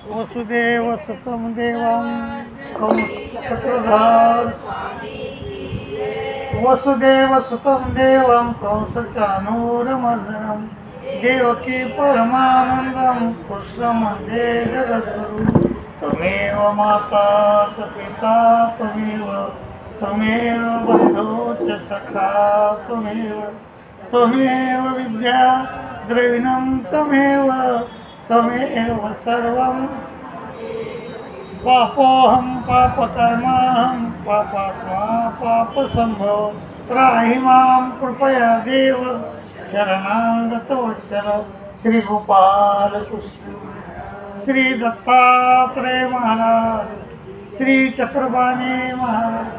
वसुदेव सुतं देवं कंसचक्रधार वसुदेव सुतं देवं कंसचानूरमर्दनं देवकी परमानन्दं कृष्णं वन्दे जगद्गुरुं त्वमेव माता च पिता त्वमेव बन्धु च सखा त्वमेव विद्या द्रविणं त्वमेव सर्वं पापोऽहं पापकर्माहं पापात्मा पापसंभव त्राहि मां कृपया देव शरणागतवत्सल श्री गोपाल कृष्ण श्री दत्तात्रेय महाराज श्री चक्रपाणी महाराज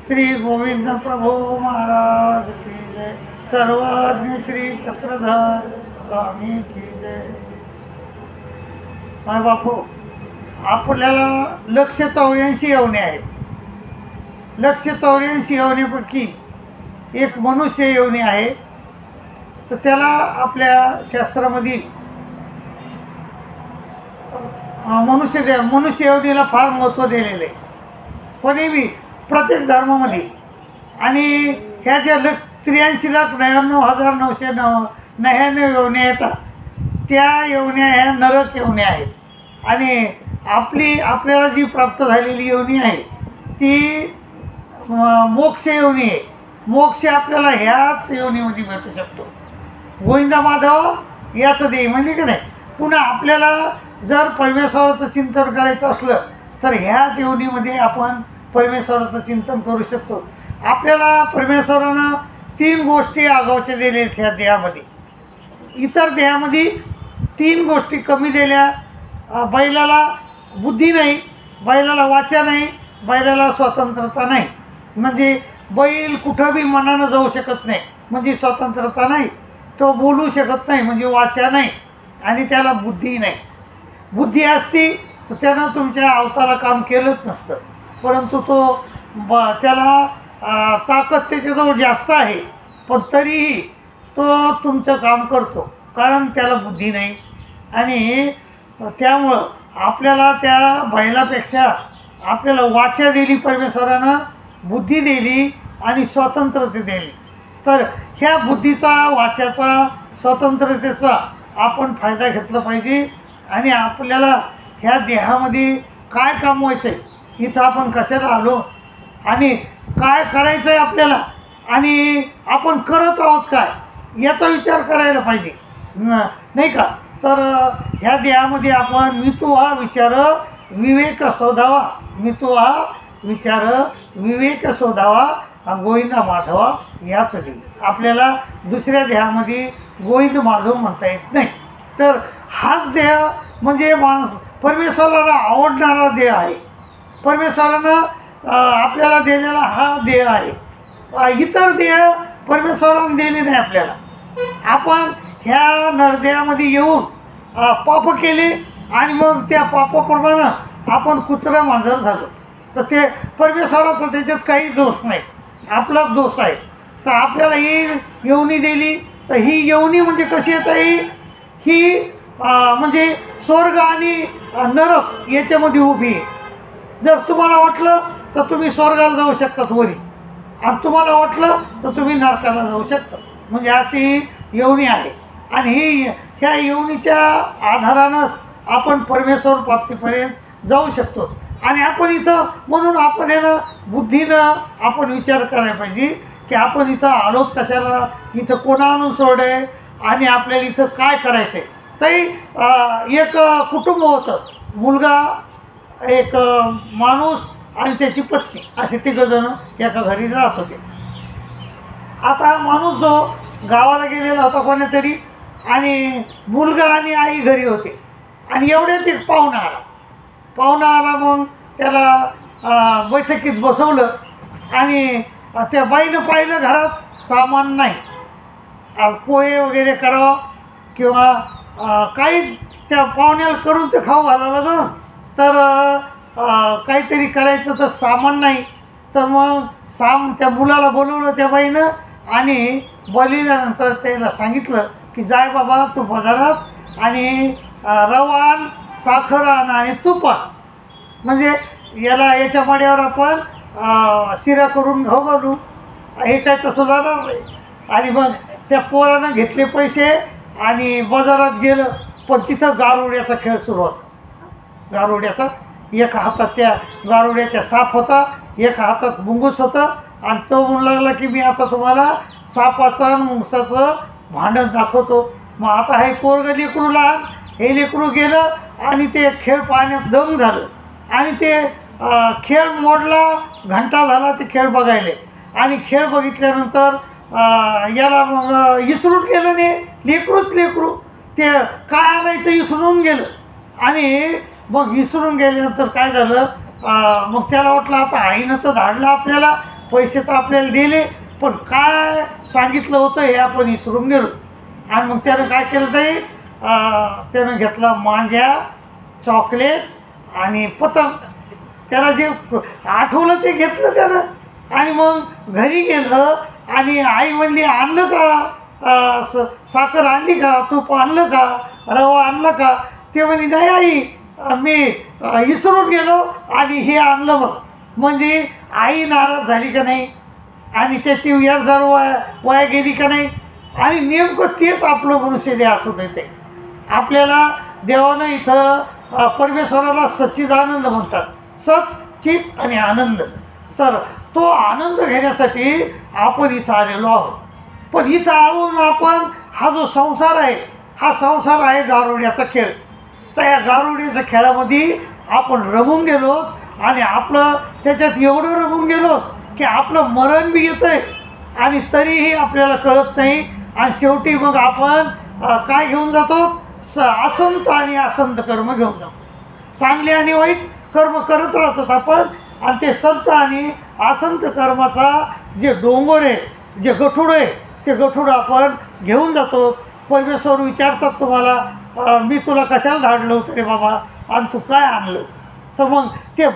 श्री गोविंद प्रभु महाराज की जय सर्वज्ञ श्री चक्रधर स्वामी की जय। माय बापू, आपल्याला 184 योनी आहेत. 184 योनीपैकी एक मनुष्य योनी आहे. तर त्याला आपल्या शास्त्रामध्ये मनुष्य योनीला फार महत्त्व दिलेलं आहे. कोणीही प्रत्येक धर्मामध्ये. आणि ह्या ज्या 83,99,999 योन्या येतात त्या योन्या ह्या नरक योन्या आहेत. आणि आपल्याला जी प्राप्त झालेली योनी आहे ती मोक्ष योनी आहे. मोक्ष आपल्याला ह्याच योनीमध्ये भेटू शकतो. गोविंदा माधव याचं देय म्हणजे की नाही. पुन्हा आपल्याला जर परमेश्वराचं चिंतन करायचं असलं तर ह्याच योनीमध्ये आपण परमेश्वराचं चिंतन करू शकतो. आपल्याला परमेश्वरानं 3 गोष्टी आगावच्या दिल्या ह्या देहामध्ये. इतर देहामध्ये 3 गोष्टी कमी दिल्या. बैलाला बुद्धी नाही, बैलाला वाचा नाही, बैलाला स्वतंत्रता नाही. म्हणजे बैल कुठं बी मनानं जाऊ शकत नाही म्हणजे स्वतंत्रता नाही. तो बोलू शकत नाही म्हणजे वाचा नाही. आणि त्याला बुद्धी नाही. बुद्धी असती तर त्यानं तुमच्या अवताला काम केलंच नसतं. परंतु तो त्याला ताकद त्याच्याजवळ जास्त आहे पण तरीही तो तुमचं काम करतो कारण त्याला बुद्धी नाही. आणि त्यामुळं आपल्याला त्या बैलापेक्षा आपल्याला वाचा दिली परमेश्वरानं, बुद्धी दिली आणि स्वतंत्रता दिली. तर ह्या बुद्धीचा वाचाचा स्वतंत्रतेचा आपण फायदा घेतला पाहिजे. आणि आपल्याला ह्या देहामध्ये काय कमवायचं आहे, इथं आपण कशाला आलो आणि काय करायचं आहे आपल्याला आणि आपण करत आहोत काय याचा विचार करायला पाहिजे नाही का. तर ह्या देहामध्ये आपण मितू हा विचार विवेक शोधावा, मितू हा विचार विवेक शोधावा गोविंदा माधवा याच देही. आपल्याला दुसऱ्या देहामध्ये गोविंद माधव म्हणता येत नाही. तर हाच देह म्हणजे परमेश्वराला आवडणारा देह आहे. परमेश्वरानं आपल्याला दिलेला हा देह आहे. इतर देह परमेश्वरानं दिले नाही आपल्याला. आपण ह्या नरदेहामध्ये येऊन पाप केले आणि मग त्या पापाप्रमाणे आपण कुत्रा मांजर झालो. तर ते परमेश्वराचा त्याच्यात काही दोष नाही, आपलाच दोष आहे. तर आपल्याला ही योनी दिली. तर ही योनी म्हणजे कशी येत आहे, ही म्हणजे स्वर्ग आणि नरक याच्यामध्ये उभी आहे. जर तुम्हाला वाटलं तर तुम्ही स्वर्गाला जाऊ शकतात वरी, आणि तुम्हाला वाटलं तर तुम्ही नरकाला जाऊ शकता. म्हणजे अशी ही योनी आहे. आणि ह्या योनीच्या आधारानंच आपण परमेश्वर प्राप्तीपर्यंत जाऊ शकतो. आणि आपण इथं म्हणून आपण हे ना बुद्धीनं आपण विचार करायला पाहिजे की आपण इथं आलोत कशाला, इथं कोणा आणून सोडे आणि आपल्याला इथं काय करायचं आहे. तरी एक कुटुंब होतं, मुलगा, एक माणूस आणि त्याची पत्नी असे 3 जण एका घरी राहत होते. आता माणूस जो गावाला गेलेला होता कोणीतरी, आणि मुलगा आणि आई घरी होते. आणि एवढ्यात एक पाहुणा आला. मग त्याला बैठकीत बसवलं आणि त्या बाईनं पाहिलं घरात सामान नाही. पोहे वगैरे करावं किंवा काही त्या पाहुण्याला करून ते खाऊ घालावं लागलं. तर काहीतरी करायचं तर सामान नाही. तर मग त्या मुलाला बोलवलं त्या बाईनं आणि बोलल्यानंतर त्याला सांगितलं की जाय बाबा तू बाजारात आणि रवा आण, साखर आण आणि तूप आण. म्हणजे याच्या मड्यावर आपण शिरा करून हो घालू. हे काय तसं जाणार नाही. आणि मग त्या पोरानं घेतले पैसे आणि बाजारात गेलं, पण तिथं गारुड्याचा खेळ सुरू होता. गारुड्याचा एका हातात त्या गारुड्याच्या साप होता, एका हातात मुंगूस होतं. आणि तो म्हणू लागला की मी आता तुम्हाला सापाचं आणि मुंगसाचं भांडण दाखवतो. मग आता हे पोरगं लेकरू लहान, हे लेकरू गेलं आणि ते खेळ पाहण्यात दम झालं. आणि ते खेळ मोडला, घंटा झाला ते खेळ बघायले. आणि खेळ बघितल्यानंतर याला मग विसरून गेलं नाही, लेकरू ते काय आणायचं विसरून गेलं. आणि मग विसरून गेल्यानंतर काय झालं, मग त्याला वाटलं आता आईनं तर धाडलं आपल्याला, पैसे तर आपल्याला दिले, पण काय सांगितलं होतं हे आपण विसरून गेलो. आणि मग त्यानं काय केलं ते त्यानं घेतला मांज्या, चॉकलेट आणि पतंग. त्याला जे आठवलं ते घेतलं त्यानं. आणि मग घरी गेलं आणि आई म्हणली आणलं का, साखर आणली का, तूप आणलं का, रवा आणलं का. ते म्हणे नाही आई, मी विसरून गेलो आणि हे आणलं. मग म्हणजे आई नाराज झाली का नाही आणि त्याची विचार वाया गेली का नाही. आणि नेमकं तेच आपलं मनुष्य देहात होतं. ते आपल्याला देवानं इथं परमेश्वराला सच्चिदानंद म्हणतात, सत चित आणि आनंद. तर तो आनंद घेण्यासाठी आपण इथं आलेलो आहोत. पण इथं आऊन आपण हा जो संसार आहे, हा संसार आहे गारुड्याचा खेळ. तर या गारुड्याच्या खेळामध्ये आपण रमून गेलो आणि आपलं त्याच्यात एवढं रमून गेलो की आपलं मरण बी येतं आहे आणि तरीही आपल्याला कळत नाही. आणि शेवटी मग आपण काय घेऊन जातो, असंत आणि असंत कर्म घेऊन जातो. चांगले आणि वाईट कर्म करत राहतात आपण. आणि ते संत आणि असंत कर्माचा जे डोंगर आहे, जे गठुडं आहे, ते गठुडं आपण घेऊन जातो. परमेश्वर विचारतात तुम्हाला, मी तुला कशाला धाडलं होतं रे बाबा, आणि तू काय आणलंस. तर मग ते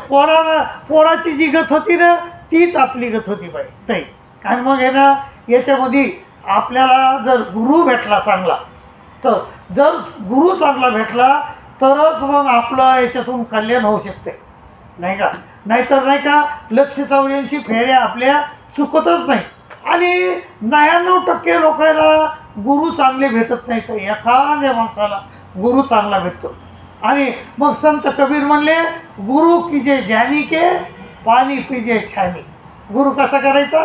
पोराची जी गत होती ना, तीच आपली गत होती बाई ताई. आणि मग आहे ना, याच्यामध्ये आपल्याला जर गुरु भेटला चांगला, तर जर गुरु चांगला भेटला तरच मग आपलं याच्यातून कल्याण होऊ शकते, नाही का. नाहीतर नाही का 184 फेऱ्या आपल्या चुकतच नाही. आणि 99% लोकांना गुरु चांगले भेटत नाही, तर एखाद्या माणसाला गुरु चांगला भेटतो. आणि मग संत कबीर म्हणले, गुरु कीजे ज्ञानी के, पाणी पिजे छानी. गुरु कसा करायचा,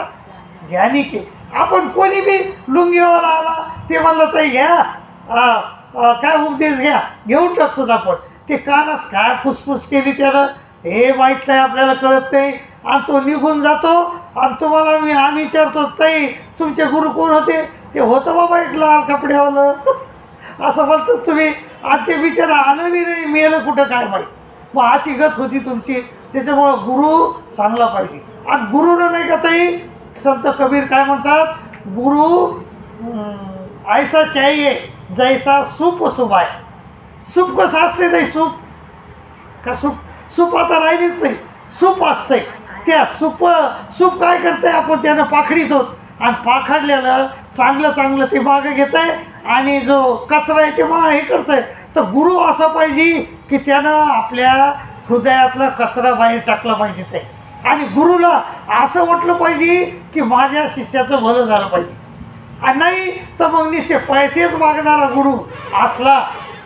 ज्ञानी के. आपण कोणी बी लुंगीवाला आला ते म्हणलं तर घ्या, काय उपदेश घ्या, घेऊन टाकतो आपण. ते कानात काय फुसफुस केली त्यानं हे माहीत नाही, आपल्याला कळत नाही. आणि तो निघून जातो. आणि तुम्हाला आम्ही विचारतो, ताई तुमचे गुरु कोण होते. ते होतं बाबा एक लाल कपड्यावालं असं बोलतात तुम्ही. आणि ते बिचारा आलं बी नाही, मेलं कुठं काय माहीत. मग अशी गत होती तुमची. त्याच्यामुळं गुरु चांगला पाहिजे. आणि गुरुनं नाही का ताई, संत कबीर काय म्हणतात, गुरु ऐसा चाहिए जैसा सूप सुबाय. सूप कसं असते ताई, सूप का सूप आता राहिलीच नाही, सूप असते. त्या सूप काय करते, आपण त्यानं पाखडीत होत आणि पाखडलेलं चांगलं ते मागं घेत आहे आणि जो कचरा आहे ते हे करतं आहे. तर गुरु असा पाहिजे की त्यानं आपल्या हृदयातला कचरा बाहेर टाकला पाहिजे ते. आणि गुरुला असं वाटलं पाहिजे की माझ्या शिष्याचं भलं झालं पाहिजे. आणि नाही तर मग नुसते पैसेच मागणारा गुरु असला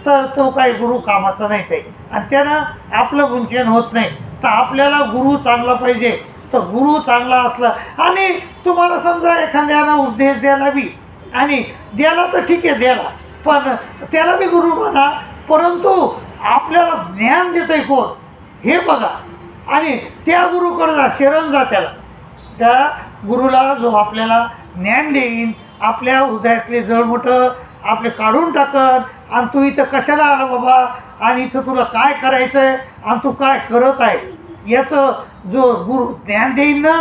तर तो काही गुरु कामाचा नाही ते. आणि त्यानं आपलं गुंचन होत नाही. तर आपल्याला गुरु चांगला पाहिजे. तर गुरु चांगला असला आणि तुम्हाला समजा एखाद्यानं उपदेश द्यायला बी, आणि द्यायला तर ठीक आहे द्यायला, पण त्याला बी गुरु म्हणा, परंतु आपल्याला ज्ञान देतं आहे कोण हे बघा. आणि त्या गुरुकडे जा, शरण जा त्याला. त्या गुरुला जो आपल्याला ज्ञान देईन, आपल्या हृदयातले जळमोठं आपले काढून टाकत. आणि तू इथं कशाला आला बाबा, आणि इथं तुला काय करायचं आहे आणि तू काय करत आहेस, याचं जो गुरु ज्ञान देईन ना,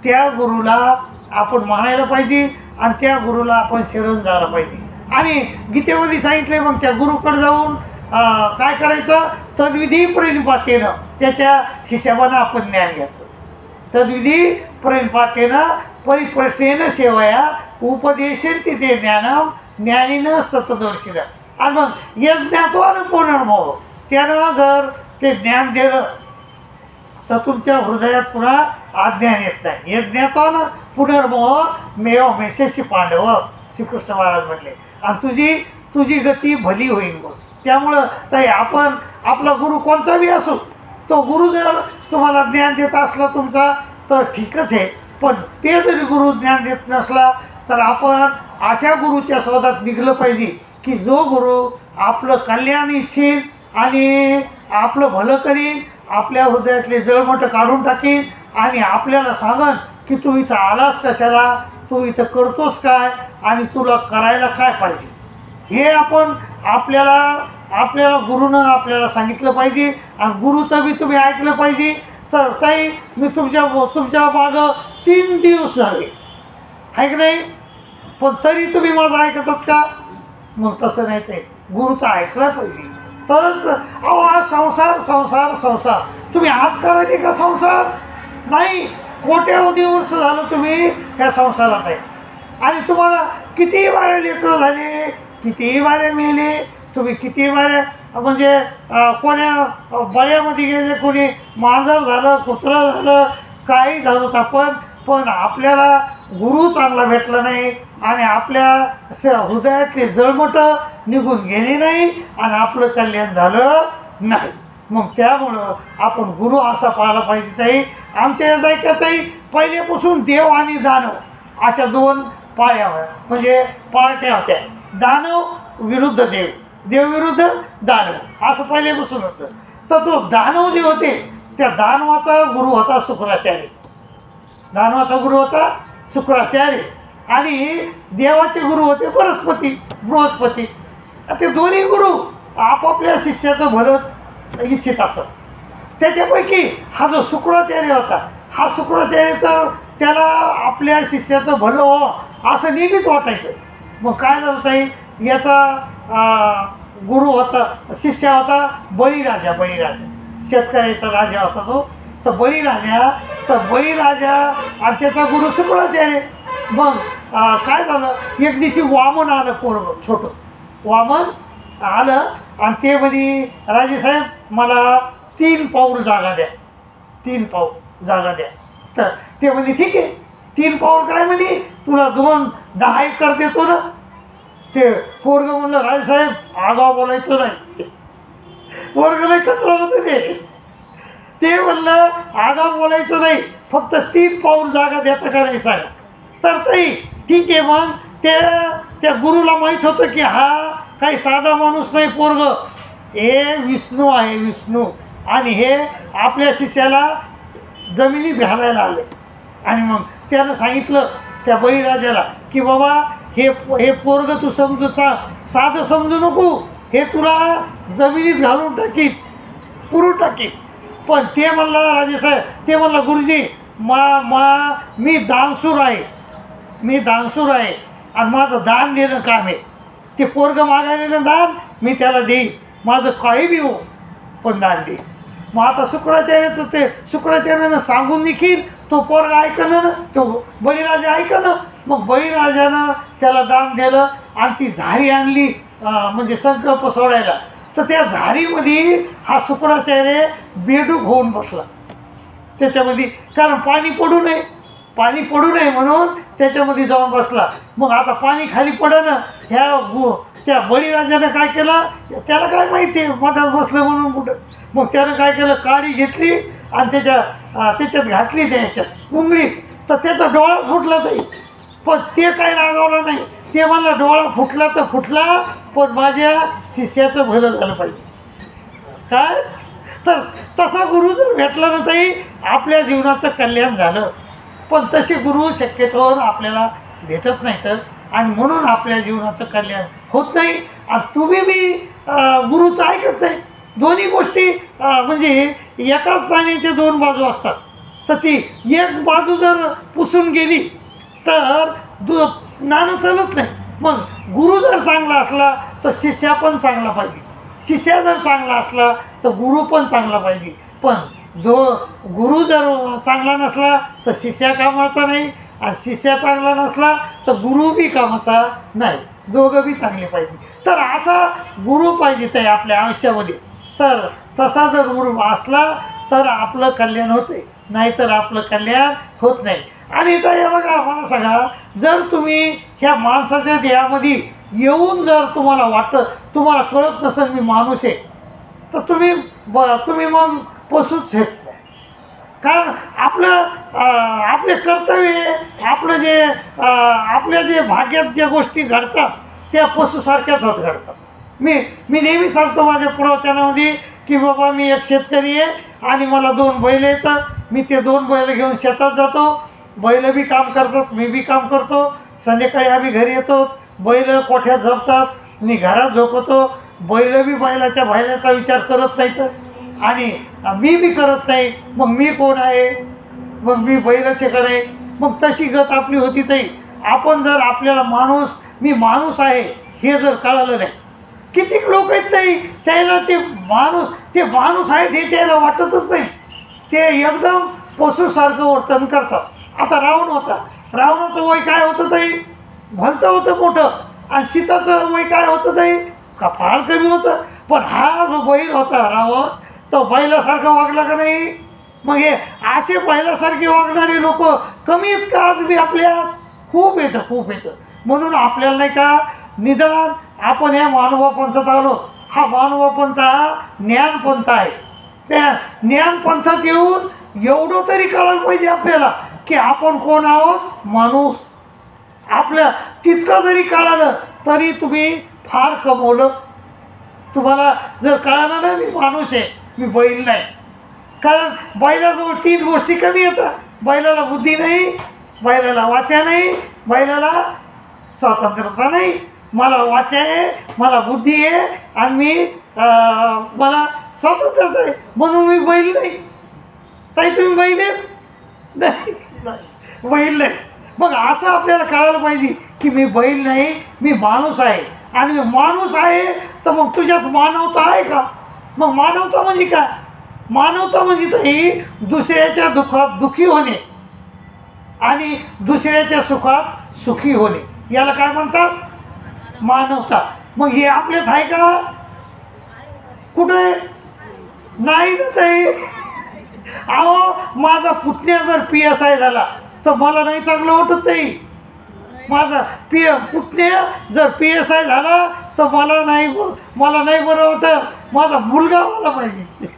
त्या गुरुला आपण मानायला पाहिजे आणि त्या गुरुला आपण शरण जायला पाहिजे. आणि गीतेमध्ये सांगितलं आहे, मग त्या गुरुकडे जाऊन काय करायचं, तद्विधी प्रणिपातेनं, त्याच्या हिशोबानं आपण ज्ञान घ्यायचं. तद्विधी प्रणिपातेनं परिप्रश्नेनं सेवया उपदेशेन तिथे ज्ञानम ज्ञानीनं सतदर्शिनं. आणि मग यज्ञात्वानं पुनर्मोह, त्यानं जर ते ज्ञान दिलं तर तुमच्या हृदयात पुन्हा अज्ञान येत नाही. यज्ञात्वानं पुनर्मोह मेव मेसेसी पांडव, श्रीकृष्ण महाराज म्हटले. आणि तुझी गती भली होईल. मग त्यामुळं ताई आपण आपला गुरु कोणचा बी असो, तो गुरु जर तुम्हाला ज्ञान देत असला तुमचा तर ठीकच आहे. पण ते जरी गुरु ज्ञान देत नसला तर आपण अशा गुरुच्या शोधात निघलं पाहिजे की जो गुरु आपलं कल्याण इच्छीन आणि आपलं भलं करीन, आपल्या हृदयातले जळमटं काढून टाकीन आणि आपल्याला सांगन की तू इथं आलास कशाला, तू इथं करतोस काय आणि तुला करायला काय पाहिजे. हे आपण आपल्याला गुरुनं आपल्याला सांगितलं पाहिजे. आणि गुरुचं बी तुम्ही ऐकलं पाहिजे. तर ताई मी तुमच्या मागं 3 दिवस झाले आहे की नाही, पण तरी तुम्ही माझं ऐकतात का? मग तसं नाही, ते गुरुचं ऐकलं पाहिजे तरच. आज संसार तुम्ही आज करायचे का संसार? नाही, कोट्यावधी वर्ष झालं तुम्ही ह्या संसारात आहे. आणि तुम्हाला कितीही बारे लेकरं झाले, कितीही बारे मेले, तुम्ही किती बारे म्हणजे कोण्या बळ्यामध्ये गेले, कोणी मांजर झालं, कुत्रं झालं, काही झालं तर पण आपल्याला गुरु चांगला भेटला नाही आणि आपल्या हृदयातले जळमटं निघून गेली नाही आणि आपलं कल्याण झालं नाही. मग त्यामुळं आपण गुरु असा पाहायला पाहिजे. ताई आमच्या दैक्यातही पहिल्यापासून देव आणि दानव अशा 2 पाळ्या म्हणजे पार्ट्या होत्या. दानव विरुद्ध देव, देव विरुद्ध दानव असं पहिल्यापासून होतं. तर तो दानव जे होते त्या दानवाचा गुरु होता शुक्राचार्य. दानवाचा गुरु होता शुक्राचार्य आणि देवाचे गुरु होते बृहस्पती. ते दोन्ही गुरु आपापल्या शिष्याचं भलं इच्छित असत. त्याच्यापैकी हा जो शुक्राचार्य होता, हा शुक्राचार्य तर त्याला आपल्या शिष्याचं भलं हो असं नेहमीच वाटायचं. मग काय झालं ताई, याचा गुरु होता, शिष्य होता बळीराजा. शेतकऱ्याचा राजा होता तो. तर बळीराजा आणि त्याचा गुरु शुक्राचार्य. मग काय झालं, एक दिवशी वामन आलं, पोरगं छोटं वामन आलं आणि ते म्हणे राजेसाहेब मला 3 पाऊल जागा द्या, 3 पाऊल जागा द्या. तर ते म्हणे ठीक आहे, 3 पाऊल काय म्हणे, तुला 10 एकर देतो ना. ते पोरगं म्हणलं राजेसाहेब आगाव बोलायचं नाही. पोरगं लय कचरा होतं ते म्हणलं आगाव बोलायचं नाही, फक्त 3 पाऊल जागा देता का नाही सांगा. तर ताई ठीक आहे. मग त्या गुरुला माहीत होतं की हा काही साधा माणूस नाही, पोरगं हे विष्णू आहे, विष्णू. आणि हे आपल्या शिष्याला जमिनीत घालायला आले. आणि मग त्यानं सांगितलं त्या बळीराजाला की बाबा हे पोरगं तू साधं समजू नको, हे तुला जमिनीत घालून टाकीन, पुरून टाकीन. पण ते म्हणलं राजेसाहेब, ते म्हणलं गुरुजी मी दानशूर आहे आणि माझं दान देणं काम आहे. ते पोरगं मागायलेलं दान मी त्याला देईन, माझं काही बी हो पण दान देईन. मग आता शुक्राचार्यानं सांगून देखील तो पोरगा ऐकणं ना, तो बळीराजा ऐकणं. मग बळीराजानं त्याला दान दिलं आणि ती झारी आणली म्हणजे संकल्प सोडायला. तर त्या झारीमध्ये हा शुक्राचार्य बेडूक होऊन बसला त्याच्यामध्ये, कारण पाणी पडू नये म्हणून त्याच्यामध्ये जाऊन बसला. मग आता पाणी खाली पडणं त्या बळीराजानं काय केलं, त्याला काय माहिती आहे मधात बसलं म्हणून कुठं. मग त्यानं काय केलं, काडी घेतली आणि त्याच्यात घातली त्याच्यात उंगळीत. तर त्याचा डोळा फुटला ताई. पण ते काही रागावलं नाही. ते म्हणलं डोळा फुटला तर फुटला, पण माझ्या शिष्याचं भलं झालं पाहिजे. काय तर तसा गुरु जर भेटला ना ताई आपल्या जीवनाचं कल्याण झालं. पण तसे गुरु शक्यतोवर आपल्याला भेटत नाहीत आणि म्हणून आपल्या जीवनाचं कल्याण होत नाही. आणि तुम्ही बी गुरुचं ऐकत नाही. दोन्ही गोष्टी म्हणजे एकाच नाण्याच्या 2 बाजू असतात. तर ती एक बाजू जर पुसून गेली तर नाणं चालत नाही. मग गुरु जर चांगला असला तर शिष्या पण चांगला पाहिजे, शिष्या जर चांगला असला तर गुरु पण चांगला पाहिजे. पण गुरु जर चांगला नसला तर शिष्या कामाचा नाही आणि शिष्या चांगला नसला तर गुरु बी कामाचा नाही. दोघं बी चांगले पाहिजे. तर असा गुरु पाहिजे ते आपल्या आयुष्यामध्ये. तर तसा जर गुरु असला तर आपलं कल्याण होते, नाहीतर आपलं कल्याण होत नाही. आणि इथं हे बघा, मला सांगा, जर तुम्ही ह्या माणसाच्या देहामध्ये येऊन जर तुम्हाला वाटतं, तुम्हाला कळत नसेल मी माणूस आहे, तर तुम्ही मग पशुच आहेत. कारण आपले कर्तव्य, आपलं जे आपल्या जे भाग्यात ज्या गोष्टी घडतात त्या पशुसारख्याच होत घडतात. मी नेहमी सांगतो माझ्या प्रवचनामध्ये की बाबा मी एक शेतकरी आहे आणि मला 2 बैल येतं. मी ते 2 बैल घेऊन शेतात जातो. बैल बी काम करतात, मी बी काम करतो. संध्याकाळी आम्ही घरी येतो. बैल कोठ्यात झोपतात, मी घरात झोपतो. बैल बी बैलाचा विचार करत नाहीत आणि मी बी करत नाही. मग मी कोण आहे? मग मी बैलाचे करे. मग तशी गत आपली होती. ताई, आपण जर आपल्याला मी माणूस आहे हे जर कळालं नाही, कितीक लोक आहेत ताई, त्याला ते माणूस आहेत हे त्याला वाटतच नाही. ते एकदम पशुसारखं वर्तन करतात. आता रावण होता, रावणाचं वय काय होतं ताई? भलतं होतं मोठं. आणि सीताचं वय काय होतं ताई? का फार कमी होतं. पण हा जो बैल होता रावण, तो बैलासारखं वागला का नाही? मग हे असे बैलासारखे वागणारे लोक कमी आहेत का? आज बी आपल्यात खूप येतं. म्हणून आपल्याला नाही का, निदान आपण ह्या मानवापंथात आलो. हा मानवापंथ हा ज्ञानपंथ आहे. त्या ज्ञानपंथात येऊन एवढं तरी कळायला पाहिजे आपल्याला की आपण कोण आहोत, माणूस. आपल्या तितकं जरी कळालं तरी तुम्ही फार कमवलं. तुम्हाला जर कळालं ना मी माणूस आहे, मी बैल नाही. कारण बैलाजवळ 3 गोष्टी कमी येतात. बैलाला बुद्धी नाही, बैलाला वाचा नाही, बैलाला स्वतंत्रता नाही. मला वाचा आहे, मला बुद्धी आहे आणि मला स्वतंत्रता आहे, म्हणून मी बैल नाही. ताई तुम्ही बैल आहेत? नाही, बैल नाही. मग असं आपल्याला कळायला पाहिजे की मी बैल नाही, मी माणूस आहे. आणि मी माणूस आहे तर मग तुझ्यात मानवता आहे का? मग मानवता म्हणजे काय? मानवता म्हणजे ताई दुसऱ्याच्या दुःखात दुःखी होणे आणि दुसऱ्याच्या सुखात सुखी होणे, याला काय म्हणतात? मानवता. मग हे आपल्यात आहे का? कुठे नाही ना ताई. अहो, माझा पुतण्या जर PSI झाला तर मला नाही चांगलं वाटत ताई. माझा पुतण्या जर PSI झाला तर मला नाही बरं वाटत. माझा मुलगा व्हायला पाहिजे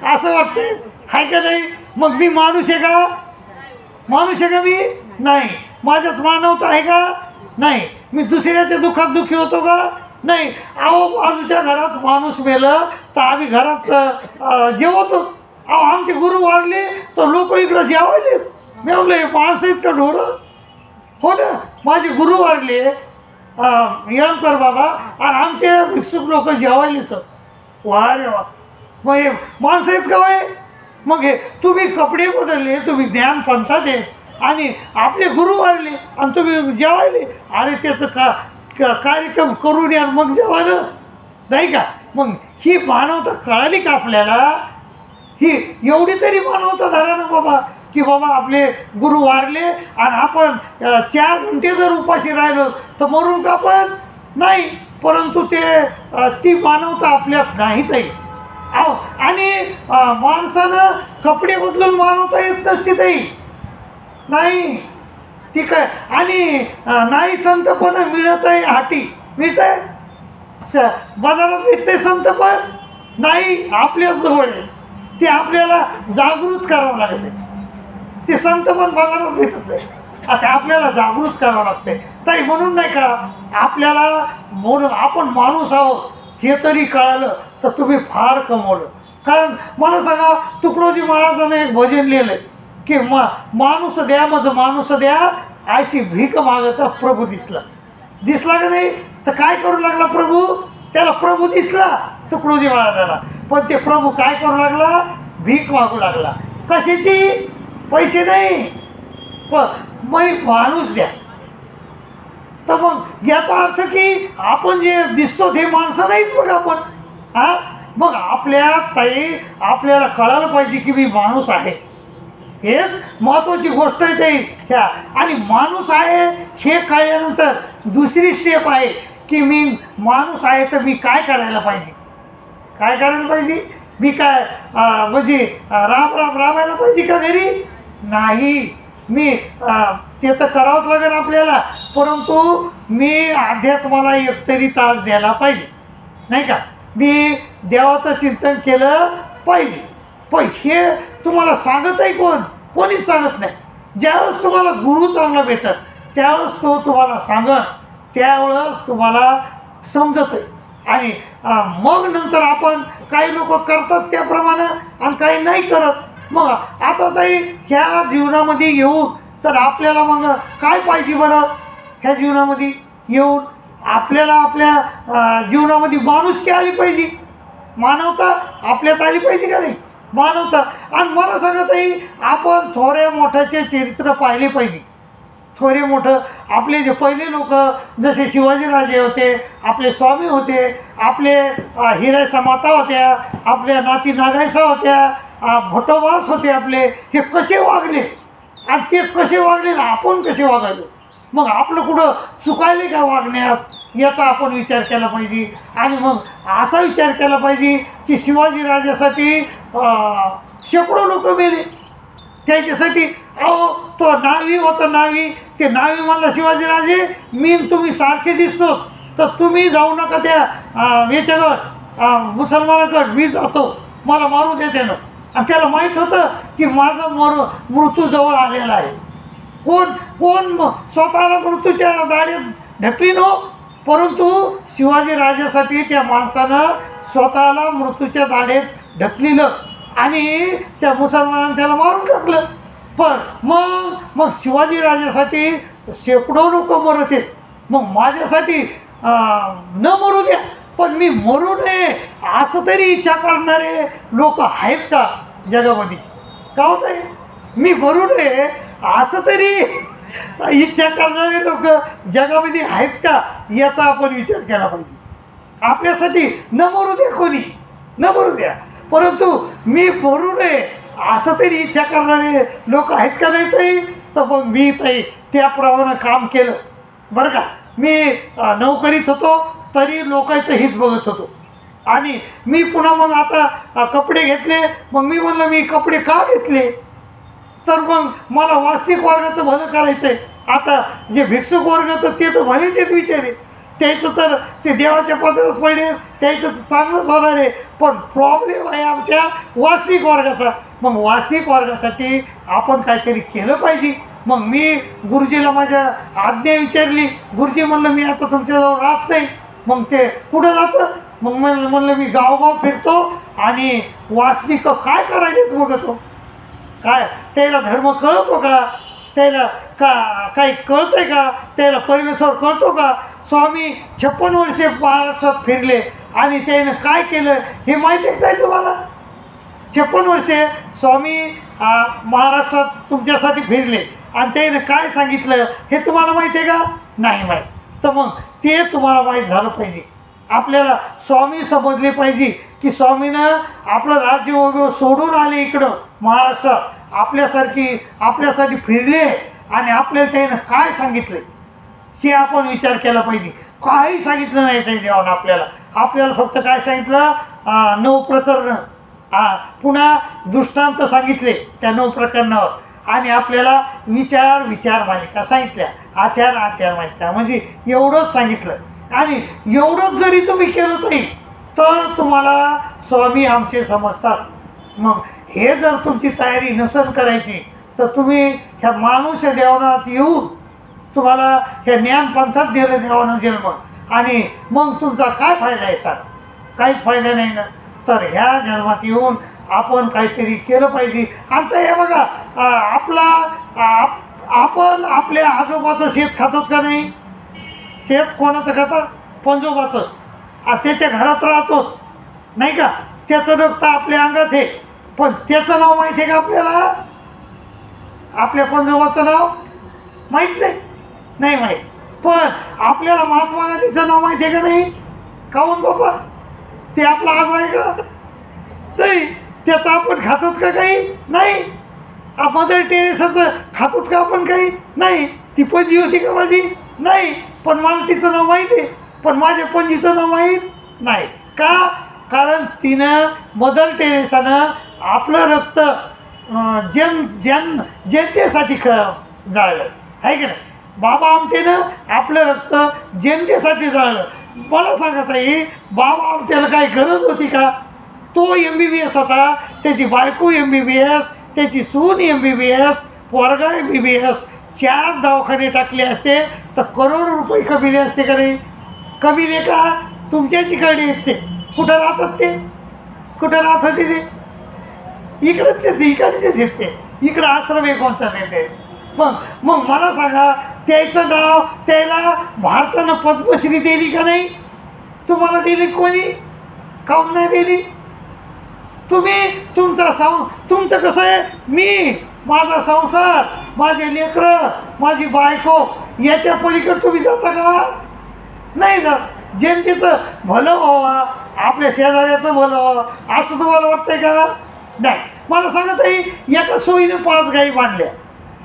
असं वाटते, आहे का नाही? मग मी माणूस आहे का? मी नाही. माझ्यात मानवता आहे का? नाही. मी दुसऱ्याच्या दुःखात दुःखी होतो का? नाही. अहो, बाजूच्या घरात माणूस मेलं तर आम्ही घरात जेवतो. अहो, आमचे गुरु वाढले तर लोक इकडं जेवायले. मी म्हणलं माणसं आहेत का ढोरं? हो ना, माझे गुरु वाढले येळकर बाबा आणि आमचे भिक्षुक लोक जेवायले. तर वा रे वा, मग हे माणसं आहेत का वय? मग हे तुम्ही कपडे बदलले, तुम्ही ज्ञानपंथात आहेत आणि आपले गुरु वाढले आणि तुम्ही जेवायले. अरे त्याचं कार्यक्रम करून या मग जेवायला नाही का? मग ही मानवता कळाली का आपल्याला? ही एवढी तरी मानवता धरा ना बाबा की बाबा आपले गुरु वारले आणि आपण 4 घंटे जर उपाशी राहिलो तर मरून का? पण नाही. परंतु ती मानवता आपल्यात नाहीच आहे. आणि माणसानं कपडे बदलून मानवता येत नसते ताई. नाही ती काय. आणि नाही संतपण मिळत आहे हाटी. मिळत आहे बाजारात मिळते संतपण नाही, आपल्याच जवळ आहे. ते आपल्याला जागृत करावं लागते. ते संतपण बाजारात भेटत नाही. आता आपल्याला जागृत करावं लागते ताई. म्हणून नाही का आपल्याला आपण माणूस आहोत हे तरी कळालं तर तुम्ही फार कमवलं. कारण मला सांगा, तुकडोजी महाराजांनी एक भजन लिहिलं की माणूस द्या माझं माणूस द्या, अशी भीक मागता प्रभू दिसला का नाही? तर काय करू लागला प्रभू? त्याला प्रभू दिसला तुकडोजी महाराजाला, पण ते प्रभू काय करू लागला? भीक मागू लागला. कशाची? पैसे नाही, पण माणूस द्या. तर मग याचा अर्थ की आपण जे दिसतो ते माणसं नाहीत. मग आपण मग आपल्याला कळायला पाहिजे की मी माणूस आहे. हेच महत्त्वाची गोष्ट आहे ते ह्या. आणि माणूस आहे हे कळल्यानंतर दुसरी स्टेप आहे की मी माणूस आहे तर मी काय करायला पाहिजे, काय करायला पाहिजे, मी काय म्हणजे राम राम रामायला पाहिजे का घरी, नाही, मी ते तर करावंच लागेल आपल्याला, परंतु मी अध्यात्माला एकतरी तास द्यायला पाहिजे, नाही का, मी देवाचं चिंतन केलं पाहिजे. पण हे तुम्हाला सांगत आहे कोण, कोणीच सांगत नाही. ज्यावेळेस तुम्हाला गुरु चांगला भेटत त्यावेळेस तो तुम्हाला सांगत, त्यावेळेस तुम्हाला समजत आहे. आणि मग नंतर आपण काही लोक करतात त्याप्रमाणे आणि काही नाही करत. मग आता ताई ह्या जीवनामध्ये येऊन तर आपल्याला मग काय पाहिजे बरं, ह्या जीवनामध्ये येऊन आपल्याला आपल्या जीवनामध्ये माणुसकी आली पाहिजे, मानवता आपल्यात आली पाहिजे का नाही, मानवता. आणि मला सांगत आहे आपण थोड्या मोठ्याचे चरित्र पाहिले पाहिजे. थोडे मोठं आपले जे पहिले लोक जसे शिवाजीराजे होते, आपले स्वामी होते, आपले हिरायसा माता होत्या, आपल्या नाती नागायसा होत्या, भटोबास होते आपले, हे कसे वागले आणि ते कसे वागले ना आपण कसे वागायलो, मग आपलं कुठं चुकायले का वागण्यात, याचा आपण विचार केला पाहिजे. आणि मग असा विचार केला पाहिजे की शिवाजीराजासाठी शेकडो लोक मेले, त्याच्यासाठी अहो तो नावी होता, नावी, ते नावी म्हणला शिवाजीराजे मी तुम्ही सारखे दिसतो तर तुम्ही जाऊ नका त्या याच्याकडं मुसलमानाकडं, मी जातो, मला मारू दे त्यानं. आणि त्याला माहीत होतं की माझं मृत्यू जवळ आलेला आहे. कोण कोण स्वतःला मृत्यूच्या दाढेत ढकली नो, परंतु शिवाजीराजासाठी त्या माणसानं स्वतःला मृत्यूच्या दाढेत ढकलीलं आणि त्या मुसलमानांनी त्याला मारून टाकलं. पण मग शिवाजीराजासाठी शेकडो लोक मरत आहेत, मग माझ्यासाठी न मरू द्या पण मी मरू नये असं तरी इच्छा करणारे लोक आहेत का जगामध्ये, का होत आहे, मी मरू नये असं तरी इच्छा करणारे लोक जगामध्ये आहेत का, याचा आपण विचार केला पाहिजे. आपल्यासाठी न मरू द्या, कोणी न मरू द्या, परंतु मी मरू नये असं तरी इच्छा करणारे लोक आहेत का नाही ताई. तर मग मी ताई त्याप्रमाणे काम केलं बरं का. मी नोकरीत होतो तरी लोकांचं हित बघत होतो. आणि मी पुन्हा मग आता कपडे घेतले, मग मी म्हणलं मी कपडे का घेतले, तर मग मला वास्तविक वर्गाचं भलं करायचं आहे. आता जे भिक्षुक वर्ग तर ते तर भलेच आहेत विचारे, त्याचं तर ते देवाच्या पदरात पडले, त्याचं तर चांगलंच होणार आहे. पण प्रॉब्लेम आहे आमच्या वास्तविक वर्गाचा. मग वास्तविक वर्गासाठी आपण काहीतरी केलं पाहिजे. मग मी गुरुजीला माझ्या आज्ञा विचारली. गुरुजी म्हणलं मी आता तुमच्याजवळ राहत नाही. मग ते कुठं जातं, मग म्हणलं मी गावगाव फिरतो आणि वास्तविक काय करायलेत बघतो, काय त्याला धर्म कळतो का, त्याला काही कळतं आहे का, त्याला परमेश्वर कळतो का. स्वामी 56 वर्षे महाराष्ट्रात फिरले आणि त्यानं काय केलं हे माहिती आहे काय तुम्हाला. 56 वर्षे स्वामी महाराष्ट्रात तुमच्यासाठी फिरले आणि त्यानं काय सांगितलं हे तुम्हाला माहिती आहे का, नाही माहीत. तर मग ते तुम्हाला माहीत झालं पाहिजे. आपल्याला स्वामी समजले पाहिजे की स्वामीनं आपलं राज्य वगैरे सोडून आले इकडं महाराष्ट्रात, आपल्यासाठी फिरले आणि आपल्याला त्यानं काय सांगितलं हे आपण विचार केला पाहिजे. काही सांगितलं नाही त्या देवानं आपल्याला फक्त काय सांगितलं, 9 प्रकरणं, पुन्हा दृष्टांत सांगितले त्या 9 प्रकरणावर आणि आपल्याला विचार मालिका सांगितल्या, आचार मालिका, म्हणजे एवढंच सांगितलं. आणि एवढंच जरी तुम्ही केलं तर तुम्हाला स्वामी आमचे समजतात. मग हे जर तुमची तयारी नसेल करायची तर तुम्ही ह्या माणूस देवानात येऊन तुम्हाला ह्या ज्ञानपंथात दिलं देवानं जन्म, आणि मग तुमचा काय फायदा आहे सांगा, काहीच फायदा नाही ना. तर ह्या जन्मात येऊन आपण काहीतरी केलं पाहिजे. आता हे बघा आपण आपल्या आजोबाचं शेत खातो का नाही, शेत कोणाचं खाता, पंजोबाचं, त्याच्या घरात राहतो नाही का, त्याचं रक्त आपल्या अंगात आहे, पण त्याचं नाव माहीत आहे का आपल्याला, आपल्या पंजोबाचं नाव माहीत नाही माहीत. पण आपल्याला महात्मा गांधीचं नाव माहीत आहे का नाही, काहून बाबा, ते आपला आज आहे का नाही, त्याचं आपण खातोत का काही नाही. मदर टेरेसाचं खातोत का आपण काही नाही, ती पजी होती का माझी नाही. पण मला तिचं नाव माहिती आहे, पण माझ्या पणजीचं नाव माहीत नाही का? कारण तिनं मदर टेरेसानं आपलं रक्त जनतेसाठी जाळलं आहे की नाही. बाबा आमटेनं आपलं रक्त जनतेसाठी जाळलं. मला सांगा ताई, बाबा आमटेला काही गरज होती का? तो MBBS होता, त्याची बायको MBBS, त्याची सून MBBS, पोरगा MBBS. 4 दवाखाने टाकले असते तर करोड रुपये कमिले असते का नाही? कमिले का? तुमच्याच इकडे येत ते. कुठं राहतात ते? कुठं राहत होते ते? इकडंच येते, इकडचेच येत ते. इकडं आश्रम आहे कोणचा नाही द्यायचं. मग मला सांगा, त्याचं नाव त्याला भारतानं पद्मश्री दिली का नाही? तुम्हाला दिली कोणी? काऊन नाही दिली? तुम्ही तुमचं कसं आहे, मी माझा संसार, माझे लेकरं, माझी बायको, याच्या पलीकडे तुम्ही जाता का? नाही जात. जनतेचं भलं व्हावं, आपल्या शेजाऱ्याचं भलं व्हावं असं तुम्हाला वाटतंय का? नाही. मला सांगत आहे, एका सोयीनं 5 गाई बांधल्या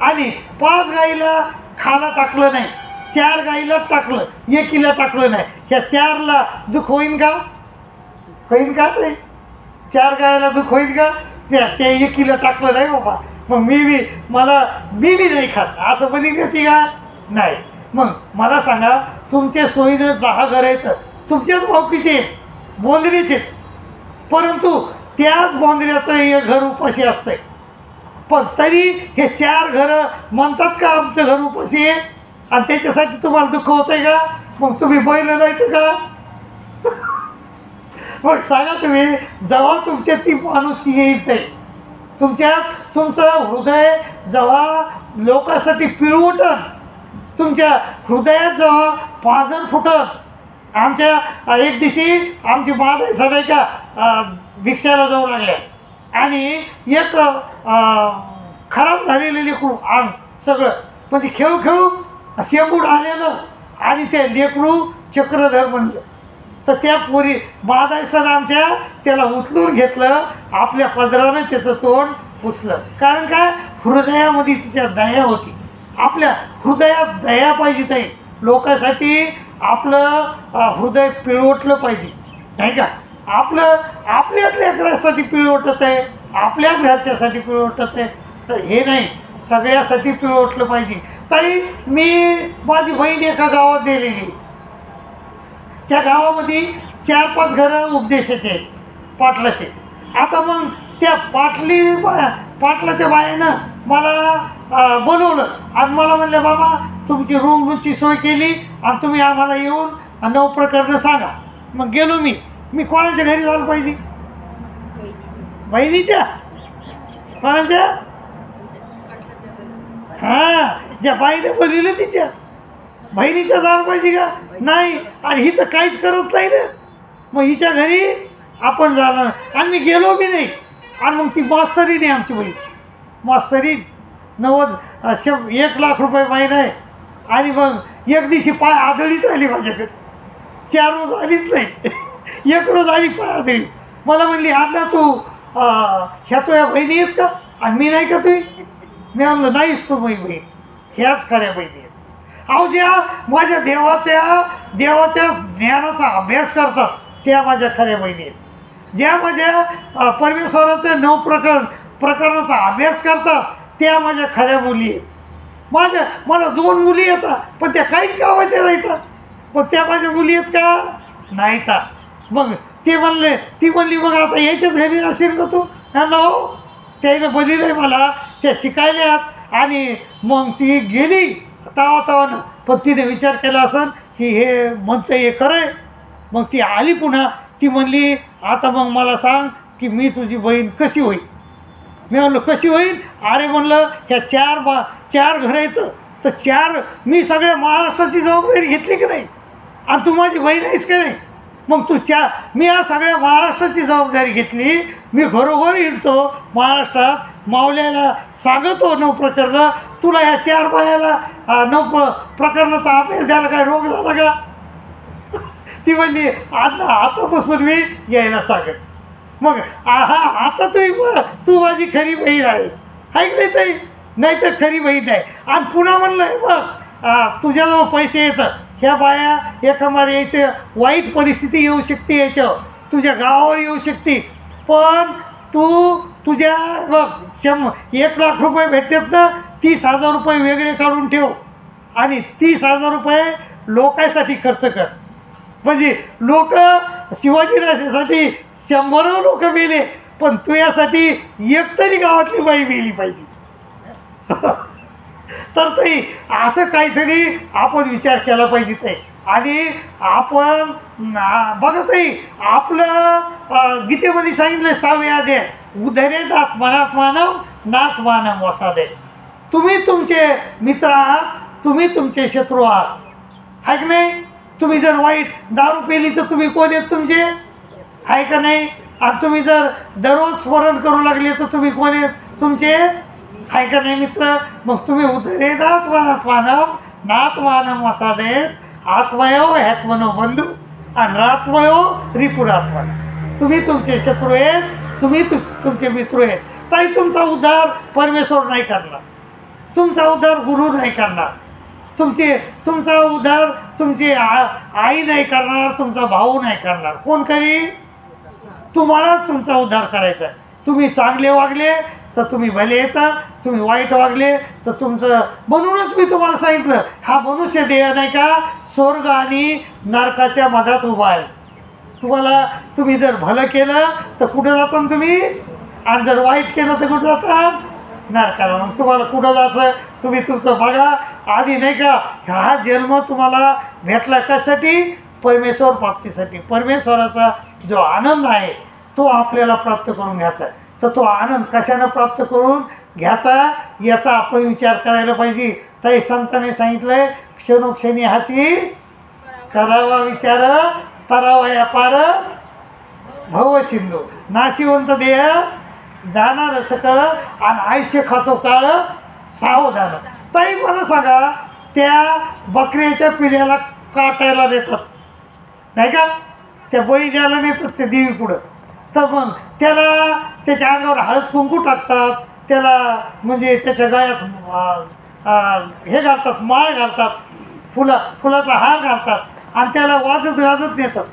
आणि 5 गाईला खाला टाकलं नाही, 4 गाईला टाकलं, 1ला टाकलं नाही. ह्या 4ला दुःख होईन का? होईन का? ते 4 गायला दुःख होईल का? त्या 1ला टाकलं नाही बाबा. मग मी नाही खात असं पण घेते का? नाही. मग मला सांगा, तुमच्या सोयीनं 10 घरं आहेत, तुमच्याच भावकीचे आहेत, बोंदरीचे आहेत, परंतु त्याच बोंदऱ्याचं एक घर उपाशी असतंय. पण तरी हे 4 घरं म्हणतात का आमचं घर उपाशी आहे, आणि त्याच्यासाठी तुम्हाला दुःख होतं आहे का? मग तुम्ही बैल नाही तर का? मग सांगा तुम्ही, जेव्हा तुमच्या ती माणुसकी येत नाही, तुमचं हृदय जेव्हा लोकांसाठी पिळवटन, तुमच्या हृदयात जेव्हा पाझर फुटन. आमच्या एक दिवशी आमची मादाई सगळे का भिक्षाला जाऊ लागल्या आणि एक खराब झालेलं लेकरू अंग सगळं, म्हणजे खेळू शेंबूड आलेलं, आणि ते लेकरू चक्रधर म्हणलं. तर त्या पोरी मादायसन आमच्या त्याला उचलून घेतलं, आपल्या पदरानं त्याचं तोंड पुसलं. कारण काय? हृदयामध्ये तिच्या दया होती. आपल्या हृदयात दया पाहिजे. ताई, लोकांसाठी आपलं हृदय पिळवटलं पाहिजे, नाही का? आपल्याच लेकरासाठी पिळवटत आहे, आपल्याच घरच्यासाठी पिळवटत आहे, तर हे नाही, सगळ्यासाठी पिळवटलं पाहिजे. ताई, माझी बहीण एका गावात दिलेली, त्या गावामध्ये 4-5 घरं उपदेशाचे आहेत, पाटलाचे. आता मग त्या पाटलाच्या बायानं मला बोलवलं आणि मला म्हणलं, बाबा तुमची रूमची सोय केली आणि तुम्ही आम्हाला येऊन 9 प्रकरणं सांगा. मग गेलो मी कोणाच्या घरी जायला पाहिजे? बहिणीच्या? कोणाच्या? हां, ज्या बाईने बोलवलं तिच्या बहिणीच्या जायला पाहिजे का? नाही. आणि ही तर काहीच करत नाही ना. मग हिच्या घरी आपण जाणार. आणि मी गेलो बी नाही. आणि मग ती मास्तरीण आहे आमची बहीण, मास्तरीण 1 लाख रुपये महिना आहे. आणि मग एक दिवशी पाय आदळीत आली माझ्याकडे. 4 रोज आलीच नाही, 1 रोज आली पाय आदळीत. मला म्हणली, अण्णा तू ह्या तो या बहिणी आहेत का? आणि मी नाही का तुही? मी म्हणलं, नाहीच तू माझी बहीण, ह्याच खऱ्या बहिणी आहेत. अहो, ज्या माझ्या देवाच्या ज्ञानाचा अभ्यास करतात त्या माझ्या खऱ्या बहिणी आहेत. ज्या माझ्या परमेश्वराचं 9 प्रकरणाचा अभ्यास करतात त्या माझ्या खऱ्या मुली आहेत. मला 2 मुली येतात, पण त्या काहीच गावाच्या राहतात. मग त्या माझ्या मुली आहेत का? नाही. तर मग ती म्हणली मग आता यायच्याच घरी असेल का तू? हो, त्यानं बोललेलं आहे मला, त्या शिकायल्यात. आणि मग ती गेली तावानं, पण तिने विचार केला असेल की हे म्हणतं हे खरं आहे. मग ती आली पुन्हा. ती म्हणली, आता मग मला सांग की मी तुझी बहीण कशी होईल? मी म्हणलं, कशी होईल? अरे म्हणलं, ह्या 4 घरं येतं तर 4 मी सगळ्या महाराष्ट्राची जबाबदारी घेतली की नाही, आणि तू माझी बहीण आहेस का नाही? मग मी या सगळ्या महाराष्ट्राची जबाबदारी घेतली. मी घरोघर हिंडतो महाराष्ट्रात, मावल्याला सांगतो 9 प्रकरणं. तुला ह्या 4 बायाला 9 प्रकरणाचा अभ्यास द्यायला काय रोग झाला का? ती म्हणली, आतापासून मी यायला सांगत. मग आता तू माझी खरी बहीण आहेस, ऐक नाही ताई, नाही तर खरी बहीण नाही. आणि पुन्हा म्हणलं, बघ तुझ्याजवळ पैसे येतं, ह्या बाया एखाद्या यायचं वाईट परिस्थिती येऊ शकते, याच्यावर तुझ्या गावावर येऊ शकते, पण तू तुझ्या बघ 1,00,000 रुपये भेटतात ना, 30,000 रुपये वेगळे काढून ठेव आणि 30,000 रुपये लोकांसाठी खर्च कर. म्हणजे लोक शिवाजीराजेसाठी 100 लोक मेले, पण तू यासाठी एक तरी गावातली बाई मेली पाहिजे. तर ताई असं काहीतरी आपण विचार केला पाहिजे ताई. आणि आपण बघा ताई, आपलं गीतेमध्ये सांगितलं 6 अध्याय, उदरेत आत्मनात्मानम नात्मानम वसादे. तुम्ही तुमचे मित्र आहात, तुम्ही तुमचे शत्रू आहात, आहे की नाही. तुम्ही जर वाईट दारू पेली तर तुम्ही कोण आहेत तुमचे, आहे का नाही. आणि तुम्ही जर दररोज स्मरण करू लागले तर तुम्ही कोण आहेत तुमचे, आहे का नाही मित्र. मग तुम्ही उदरेत आत्मनात्मानम नात्मानम वसादेत, आत्मयो ह्यात्मनो बंधू आणि रात्मयो रिपुरात्मन. तुम्ही तुमचे शत्रू आहेत, तुम्ही तुमचे मित्र आहेत. ताई तुमचा उद्धार परमेश्वर नाही करणार, तुमचा उद्धार गुरु नाही करणार, तुमचा उद्धार तुमची आई नाही करणार, तुमचा भाऊ नाही करणार. कोण करी, तुम्हालाच तुमचा उद्धार करायचा आहे. तुम्ही चांगले वागले तर तुम्ही भले येता, तुम्ही वाईट वागले तर तुमचं. म्हणूनच मी तुम्हाला सांगितलं, हा मनुष्य देह नाही का स्वर्ग आणि नरकाच्या मधात उभा आहे. तुम्ही जर भलं केलं तर कुठं जाता तुम्ही, आणि जर वाईट केलं तर कुठं जाता नरकाला. मग तुम्हाला कुठं जायचं, तुम्ही तुमचं बघा आधी, नाही का. हा जन्म तुम्हाला भेटला कशासाठी, परमेश्वर प्राप्तीसाठी. परमेश्वराचा जो आनंद आहे तो आपल्याला प्राप्त करून घ्यायचा आहे. तर तो आनंद कशानं प्राप्त करून घ्यायचा याचा आपण विचार करायला पाहिजे. ताई संतांनी सांगितलं आहे, क्षणोक्षणी हाची करावा विचार, तरावा व्यापार भव सिंधू. नाशिवंत देह जाणार सकळ आणि आयुष्य खातो काळ सावधान. ताई मला सांगा, त्या बकऱ्याच्या पिल्याला काटायला नेतात नाही का, त्या बळी द्यायला नेतात ते देवी पुढं. तर मग त्याला त्याच्या अंगावर हळद कुंकू टाकतात, त्याला म्हणजे त्याच्या गळ्यात हे घालतात, माळ घालतात, फुलाचा हार घालतात आणि त्याला वाजत गाजत नेतात.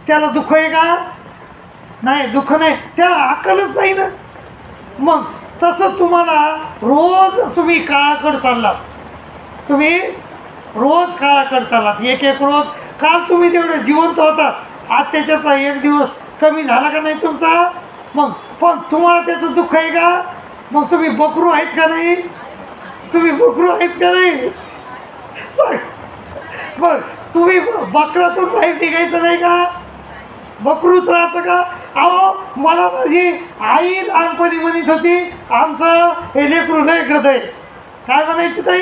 त्याला दुःख आहे का, नाही दुःख नाही, त्याला अक्कलच नाही ना. मग तसं तुम्हाला रोज तुम्ही काळाकडे चाललात, तुम्ही रोज काळाकडे चाललात, एक रोज. काल तुम्ही जेवढे जिवंत होतात, आज त्याच्यातला 1 दिवस कमी झाला का नाही तुमचा. मग पण तुम्हाला त्याचं दुःख आहे का, मग तुम्ही बकरू आहेत का नाही, तुम्ही बकरू आहेत का नाही सांग. मग तुम्ही बकरातून बाहेर निघायचं नाही का, बकरूच राहायचं का. अहो मला माझी आई लहानपणी म्हणत होती, आमचं हे लेकरू लय गध आहे. काय म्हणायची ताई,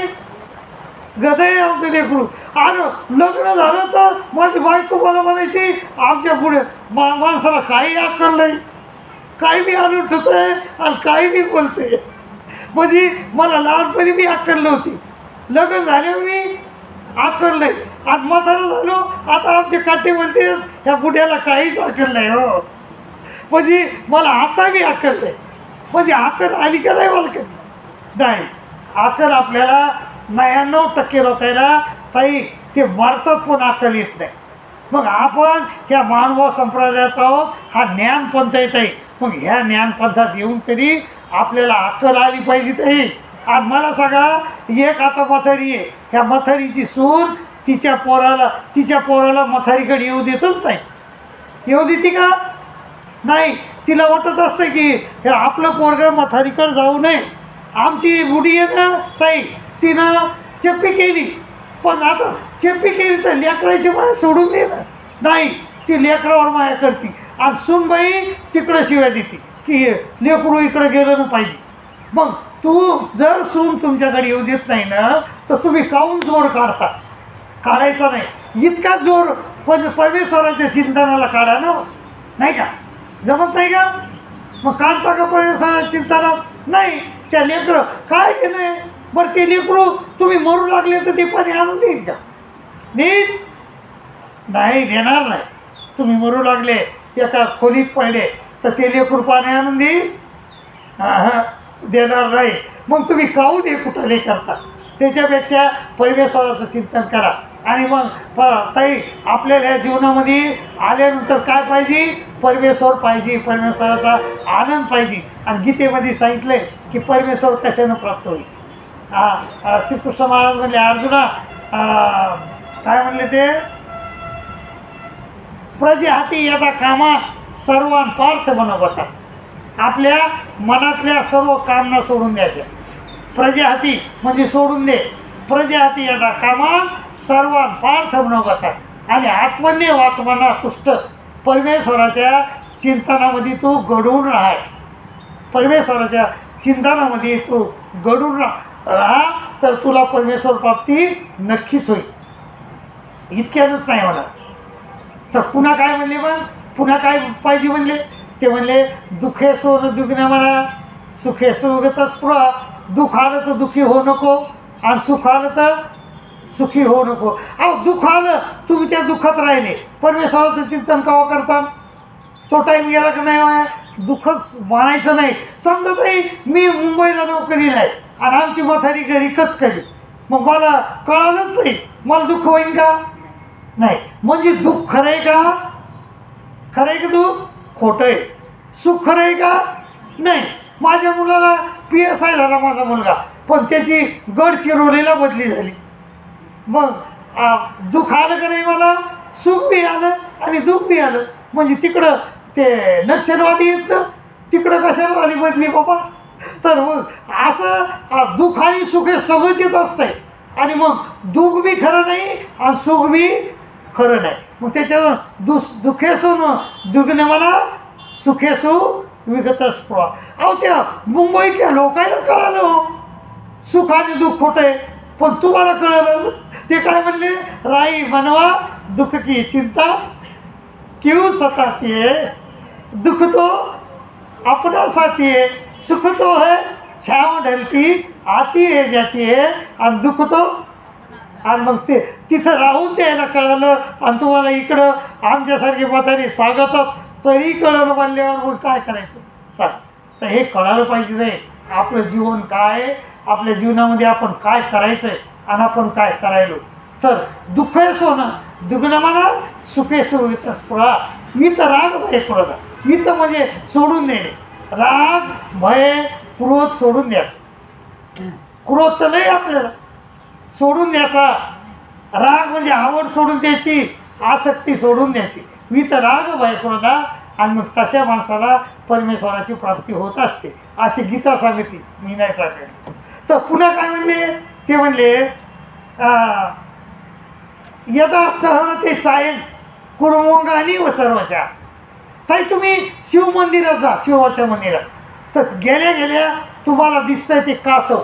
गध आहे आमचं लेकरू. आणि लग्न झालं तर माझी बायको मला म्हणायची, आमच्या पुढे माणसाला काही अक्कल नाही, काही बी आणून ठेवतं आहे आणि काही बी बोलते. म्हणजे मला लहानपणी बी अक्कल नव्हती, लग्न झाल्यावर मी अक्कल नाही, आणि म्हातारं झालो आता आमचे काटे म्हणते ह्या बुड्याला काहीच अक्कल नाही. हो म्हणजे मला आता बी अक्कल नाही. म्हणजे अक्कल आली का नाही मला कधी नाही. अक्कल आपल्याला 99% लोकांना ताई ते मरतात पण अक्कल येत नाही. मग आपण ह्या मानव संप्रदायात आहोत, हा ज्ञानपंथ येत आहे. मग ह्या ज्ञानपंथात येऊन तरी आपल्याला अक्कल आली पाहिजे ताई. आणि मला सांगा, एक आता मथारी आहे, ह्या मथारीची सून तिच्या पोराला मथारीकडे येऊ देतच नाही. येऊ देते का नाही, तिला वाटत असतं की हे आपलं पोरगं मथारीकडे जाऊ नये. आमची बुडी आहे ना ताई, तिनं चप्पी केली, पण आता चप्पी केली तर लेकराची माया सोडून दे ना. नाही, ती लेकरावर माया करते आणि सूनबाई तिकडं शिव्या देते की लेकरू इकडं गेलं ना पाहिजे. मग तू जर सून तुमच्याकडे येऊ देत नाही ना, तर तुम्ही काहून जोर काढता, काढायचा नाही. इतका जोर पण परमेश्वराच्या चिंतनाला काढा ना, नाही का, जमत नाही का. मग काढता का परमेश्वराच्या चिंतनात नाही. त्या लेकरं काय घेणं आहे बरं, ते लेकरू तुम्ही मरू लागले तर ते पाणी आणून देईल का, देईल नाही, देणार नाही. तुम्ही मरू लागले एका खोलीत पडले तर ते लेकरू पाणी आणून देईल, हां देणार नाही. मग तुम्ही काहून हे कुठले करता. त्याच्यापेक्षा परमेश्वराचं चिंतन करा. आणि मग ताई आपल्याला या जीवनामध्ये आल्यानंतर काय पाहिजे? परमेश्वर पाहिजे, परमेश्वराचा आनंद पाहिजे. आणि गीतेमध्ये सांगितलं आहे की परमेश्वर कशानं प्राप्त होईल. श्रीकृष्ण महाराज म्हणले अर्जुना, काय म्हणले ते? प्रजेहाती यदा कामात सर्वान पार्थ मनोगतात. आपल्या मनातल्या सर्व कामना सोडून द्यायच्या. प्रजेहाती म्हणजे सोडून दे. प्रजेहाती यदा कामात सर्वान पार्थ मनोगतात. आणि आत्मन्य आत्मना तुष्ट. परमेश्वराच्या चिंतनामध्ये तू गढून राहा. परमेश्वराच्या चिंतनामध्ये तू गढून राहा तर तुला परमेश्वर प्राप्ती नक्कीच होईल. इतक्यानंच नाही होणार. तर पुन्हा काय म्हणले? मग पुन्हा काय पाहिजे म्हणले? ते म्हणले दुःखे सो न दुग्न म्हणा, सुखे सुगत स्पृहा. दुःख आलं तर दुःखी होऊ नको आणि सुख आलं तर सुखी होऊ नको. अहो दुःख आलं, तुम्ही त्या दुःखात राहिले, परमेश्वराचं चिंतन केव्हा करता? तो टाईम गेला का नाही? वाया दुःखच मानायचं नाही. समजा ताई मी मुंबईला नोकरीला आहे आणि आमची मथारी घरी कचकली, मग मला कळालंच नाही, मला दुःख होईन का? नाही. म्हणजे दुःख खरं आहे का? खरं आहे का दुःख? खोटं आहे. सुख खरं आहे का? नाही. माझ्या मुलाला PSI झाला माझा मुलगा, पण त्याची गडचिरोलीला बदली झाली. मग दुःख आलं का नाही? मला सुख बी आलं आणि दुःख बी आलं. म्हणजे तिकडं ते नक्षलवादी येत, तिकडं कशाला झाली बदली बाबा? तर मग असं दुःख आणि सुख हे सगळंच येत असतंय. आणि मग दुःख बी खरं नाही आणि सुख बी खरं नाही. मग त्याच्यावर दुःखेसू न दुग्न म्हणा, सुखेसू विगत स्पृहा. अहो त्या मुंबईतल्या लोकांना कळालं हो सुख आणि दुःख खोटं आहे, पण तुम्हाला कळलं. ते काय म्हणले? राई बनवा दुःख की चिंता क्यों सताती है, दुःख तो अपना साथी है, सुख तो है छाव ढलती आती है जाती है, आणि दुःख तो. आणि मग ते तिथं राहून द्यायला कळलं आणि तुम्हाला इकडं आमच्यासारखे म्हातारे सांगतात तरी कळलं म्हणल्यावर मग काय करायचं सांग. तर हे कळालं पाहिजे नाही आपलं जीवन काय आहे, आपल्या जीवनामध्ये आपण काय करायचं आहे आणि आपण काय करायलो. तर दुःख असो ना दुग्न म्हणा, सुखेसो वित स्पृहा. वित राग भय क्रोध. वित म्हणजे सोडून देणे. राग भय क्रोध सोडून द्यायचं. क्रोध तर नाही आपल्याला सोडून द्यायचा. राग म्हणजे आवड सोडून द्यायची, आसक्ती सोडून द्यायची. वित राग भय क्रोधा. आणि मग तशा माणसाला परमेश्वराची प्राप्ती होत असते अशी गीता सांगते, मी नाही सांगते. तर पुन्हा काय म्हणले? ते म्हणले यदा सहनते चायन कुर्मोंगानी व सर्वशा. ताई तुम्ही शिव मंदिरात जा, शिवाच्या मंदिरात, तर गेल्या गेल्या तुम्हाला दिसतंय ते कासव.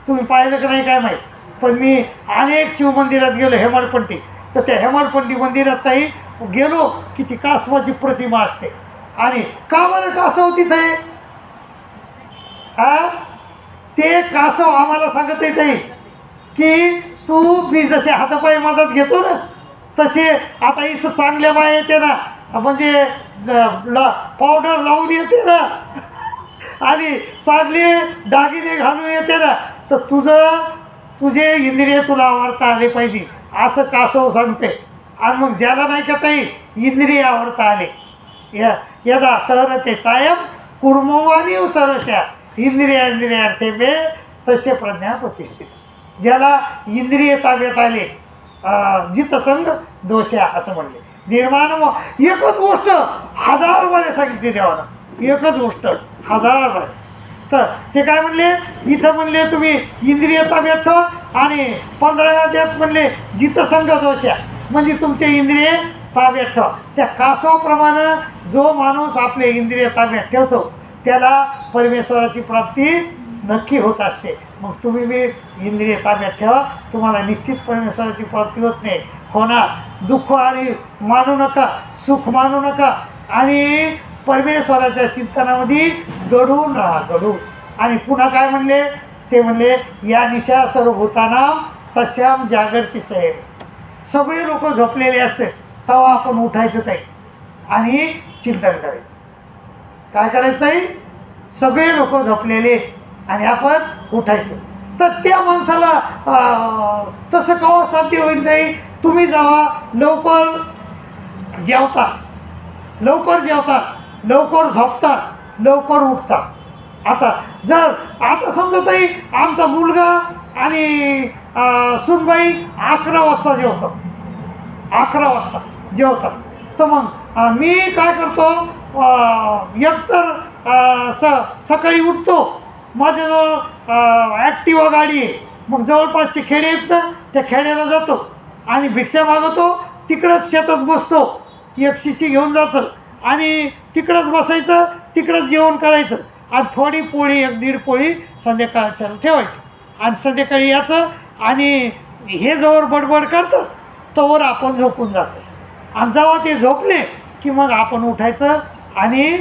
तुम्ही पाहिलं का नाही काय माहीत, पण मी अनेक शिवमंदिरात गेलो हेमाडपंथी. तर त्या हेमाडपंथी मंदिरात ताई गेलो की ती कासवाची प्रतिमा असते. आणि का बरं कासव तिथे? ते कासव आम्हाला सांगत आहे ताई की तू मी जसे हातापायी मदत घेतो ना तसे आता इथं चांगल्या बाय येते ना, म्हणजे पावडर लावून येते ना आणि चांगले दागिने घालून येते ना, तर तुझे इंद्रिय तुला आवडता आले पाहिजे असं कासव सांगते. आणि मग ज्याला नाही का ताई इंद्रिय आवडता आले, यदा सहरते चायम कुर्मोवानी सरशा इंद्रियार्थे बे तसे प्रज्ञा प्रतिष्ठित. ज्याला इंद्रिय ताब्यात आले जितसंग दोषा असं म्हणले. निर्माण एकच गोष्ट 1000 बारे सांगितली देवानं, एकच गोष्ट 1000 बारे. तर ते काय म्हणले इथं म्हणले तुम्ही इंद्रिय ताब्यात ठेव आणि 15व्या अध्यायात म्हणले जितसंग दोषा म्हणजे तुमचे इंद्रिय ताब्यात ठेव. त्या कासवाप्रमाणे जो माणूस आपले इंद्रिय ताब्यात ठेवतो त्याला परमेश्वराची प्राप्ती नक्की होत असते. मग तुम्ही बी इंद्रिय ताब्यात ठेवा, तुम्हाला निश्चित परमेश्वराची प्राप्ती होत नाही होणार. दुःख आणि मानू नका, सुख मानू नका आणि परमेश्वराच्या चिंतनामध्ये गढून राहा, गढून. आणि पुन्हा काय म्हणले ते म्हणले या निशा सर्वभूतानाम तस्याम जागृती सहेब. सगळे लोक झोपलेले असतात तेव्हा आपण उठायचं ताई आणि चिंतन करायचं. काय करायचं ताई? सगळे लोक झोपलेले आणि आपण उठायचं तर त्या माणसाला तसं केव्हा साध्य होईल नाही? तुम्ही जेव्हा लवकर जेवतात, लवकर झोपतात, लवकर उठतात. आता समजा ताई आमचा मुलगा आणि सुनबाई 11 वाजता जेवतात. तर मग मी काय करतो, एकतर सकाळी उठतो, माझ्याजवळ ॲक्टिवा गाडी आहे, मग जवळपासचे खेडे आहेत ना, त्या खेड्याला जातो आणि भिक्षा मागवतो. तिकडंच शेतात बसतो, एक शिशी घेऊन जायचं आणि तिकडंच बसायचं, तिकडंच जेवण करायचं आणि थोडी पोळी 1-1.5 पोळी संध्याकाळच्या ठेवायचं आणि संध्याकाळी यायचं. आणि हे जवळ बडबड करतात तोवर आपण झोपून जायचं आणि जेव्हा ते झोपले की मग आपण उठायचं आणि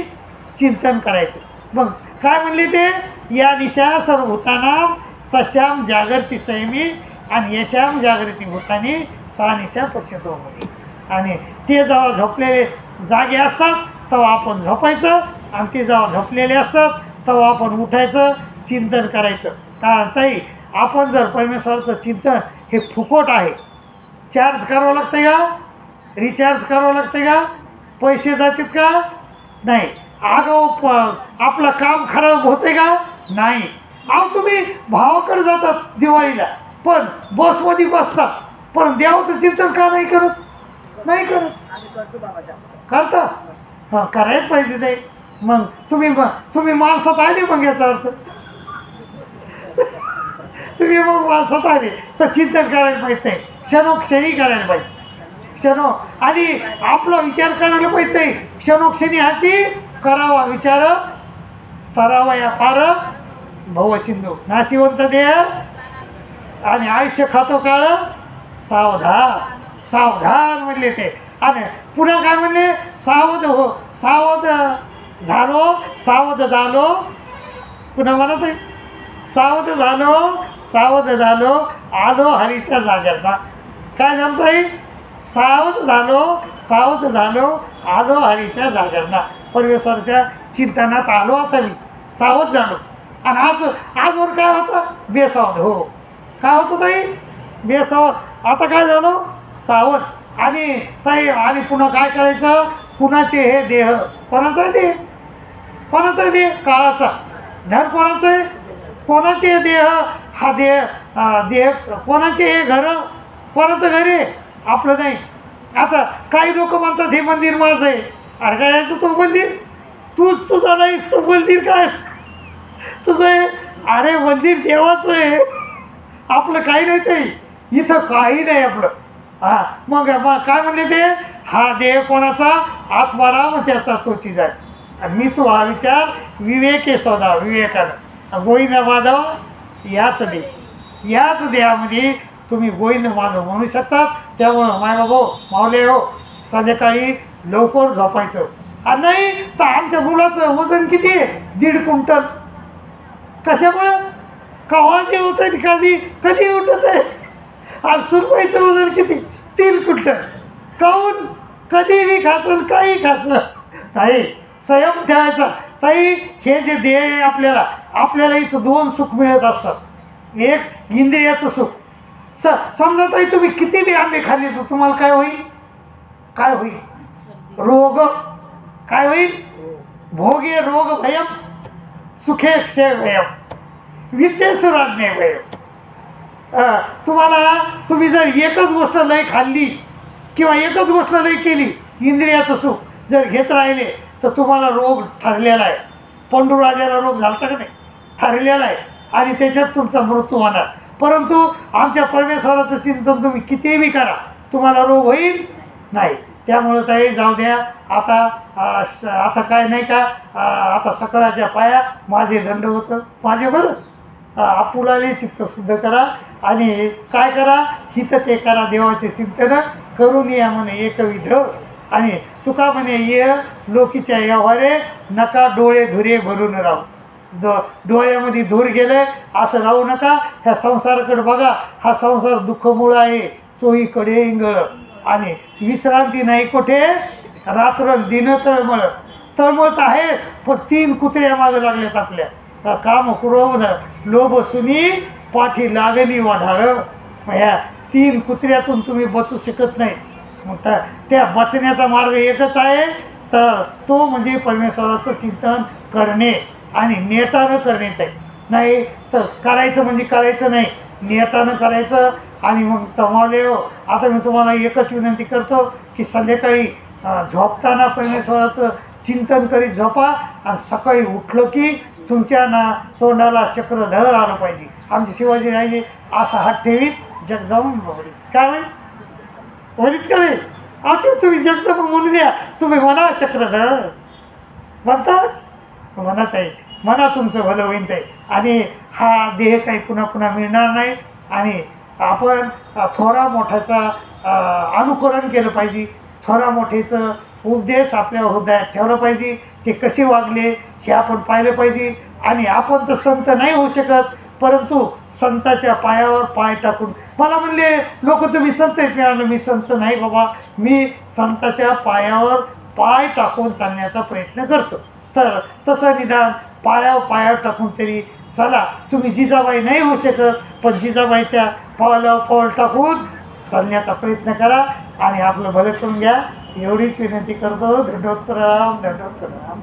चिंतन करायचं. मग काय म्हणले ते, या निशा सर्वभूतानां तस्यां जागर्ति संयमी आणि यशां जागृती भूतानी सा निशा पश्यतो मुनी. आणि ते जेव्हा झोपलेले जागे असतात तेव्हा आपण झोपायचं आणि ते जेव्हा झोपलेले असतात तेव्हा आपण उठायचं, चिंतन करायचं. कारण ताई आपण जर परमेश्वराचं चिंतन हे फुकट आहे, चार्ज करावं लागतं का, रिचार्ज करावं लागतं का, पैसे जातात का, नाही. आपलं काम खराब होते का, नाही. तुम्ही भावाकडे जातात दिवाळीला, पण बसमध्ये बसतात, पण देवाचं चिंतन का नाही करत? करता. हां, करायच पाहिजे ते. मग तुम्ही माणसात आले, मग याचा अर्थ तुम्ही मग माणसात आले तर चिंतन करायला पाहिजे, क्षणोक्षणी करायला पाहिजे. आणि आपला विचार करायला पाहिजे, क्षणोक्षणी ह्याची करावा विचार, तरावा या पार भवसिंधू. नाशिवंत देह आणि आयुष्य खातो काळ, सावधान म्हणले ते. आणि पुन्हा काय म्हणले, सावध झालो, पुन्हा म्हणत आहे, सावध झालो आलो हरीच्या जागरणा. काय झालं ताई, सावध झालो आलो हरीच्या जागरणा. परमेश्वराच्या चिंतनात आलो, आता मी सावध झालो. आणि आजवर काय होतं, बेसावध. हो, काय होतं ताई, बेसावध. आता काय झालो, सावध. आणि ताई आणि पुन्हा काय करायचं, कुणाचे हे देह, कोणाचा देह, काळाचा. धन कोणाचं आहे, कोणाचे देह, हा देह कोणाचे, हे घर कोणाचं घर आहे, आपलं नाही. आता काही लोक म्हणतात हे मंदिर माझं आहे. अरे काय यायचं, तो मंदिर तुझा नाहीस, तो मंदिर काय तुझं आहे? अरे मंदिर देवाचं आहे, आपलं काही नाही. ते इथं काही नाही आपलं. हां, मग काय म्हणले ते, हा देह कोणाचा, आत्माराम त्याचा तोची जात. आणि मी तो हा विचार विवेके शोधा, विवेकानं गोविंद माधव याच देहामध्ये तुम्ही गोविंद माधव म्हणू शकतात. त्यामुळं मायबाबो माऊले हो, संध्याकाळी लवकर झोपायचं. आणि नाही तर आमच्या मुलाचं वजन किती आहे, 1.5 क्विंटल. कशामुळं, केव्हा जे होतं कधी उठत आहे. आज सुनबाईचं वजन किती, 3 क्विंटल. काहून, कधी बी खाचून काही खाचलं नाही, संयम ठेवायचा. ताई हे जे देह आहे आपल्याला इथं 2 सुख मिळत असतात. एक इंद्रियाचं सुख. समजा ताई तुम्ही किती बी आंबे खाल्ले तर तुम्हाला काय होईल, रोग. काय होईल, भोगे रोग भयम, सुखे क्षय भयम, विद्येसुराज्ञे भयम. तुम्ही जर एकच गोष्ट लय खाल्ली किंवा एकच गोष्ट लय केली, इंद्रियाचं सुख जर घेत राहिले तर तुम्हाला रोग ठरलेला आहे. पंडूराजाला रोग झाला का नाही, ठरलेला आहे. आणि त्याच्यात तुमचा मृत्यू होणार. परंतु आमच्या परमेश्वराचं चिंतन तुम्ही कितीही बी करा, तुम्हाला रोग होईल नाही. त्यामुळं ताई जाऊ द्या. आता काय नाही का, आता सकाळच्या पाया माझे दंड होतं, माझे बरं. आपुलाले चित्त शुद्ध करा आणि काय करा, हित ते करा, देवाचे चिंतन करून या म्हणे एकविध. आणि तुका म्हणे ये लोकीच्या व्यवहारे, नका डोळे धुरे भरून राहू. डोळ्यामध्ये धूर गेले असं राहू नका. ह्या संसाराकडे बघा, हा संसार दुःखमुळं आहे, चोहीकडे इंगळ. आणि विश्रांती नाही कुठे, रात्र दिन तळमळत आहे. पण 3 कुत्र्या मागं लागल्यात आपल्या, काम क्रोध लोभ सुनी पाठी लागली वाढाळं. मग ह्या 3 कुत्र्यातून तुम्ही बचू शकत नाही. मग त्या बचण्याचा मार्ग एकच आहे, तर तो म्हणजे परमेश्वराचं चिंतन करणे आणि नेटानं करणे. ते नाही तर करायचं म्हणजे करायचं नाही, नेटानं करायचं. आणि मग तमावले हो, आता मी तुम्हाला एकच विनंती करतो की संध्याकाळी झोपताना परमेश्वराचं चिंतन करीत झोपा आणि सकाळी उठलो की तुमच्या तोंडाला चक्रधर आलं पाहिजे. आमचे शिवाजीराजे असा हात ठेवीत जगदंब बोलीत. काय म्हणे बोलीत का नाही? आता तुम्ही जगदंब म्हणू द्या, तुम्ही म्हणा चक्रधर म्हणतात, म्हणत आहे. म्हणा तुमचं भलं होईन ते. आणि हा देह काही पुन्हा पुन्हा मिळणार नाही. आणि आपण थोरा मोठ्याचा अनुकरण केलं पाहिजे. थोरा मोठेचं उपदेश आपल्या हृदयात ठेवलं पाहिजे. ते कसे वागले हे आपण पाहिलं पाहिजे. आणि आपण तर संत नाही होऊ शकत, परंतु संताच्या पायावर पाय टाकून, मला म्हणले लोक तुम्ही संत आहेत. मिळालं मी संत नाही बाबा, मी संताच्या पायावर पाय टाकून चालण्याचा प्रयत्न करतो. तर तसं निदान पायावर टाकून तरी चला. तुम्ही जिजाबाई नाही होऊ शकत, पण जिजाबाईच्या पावलावर पाऊल टाकून चालण्याचा प्रयत्न करा आणि आपलं भलं करून घ्या. एवढीच विनंती करतो. दंडोत प्रणाम, दंडोत प्रणाम.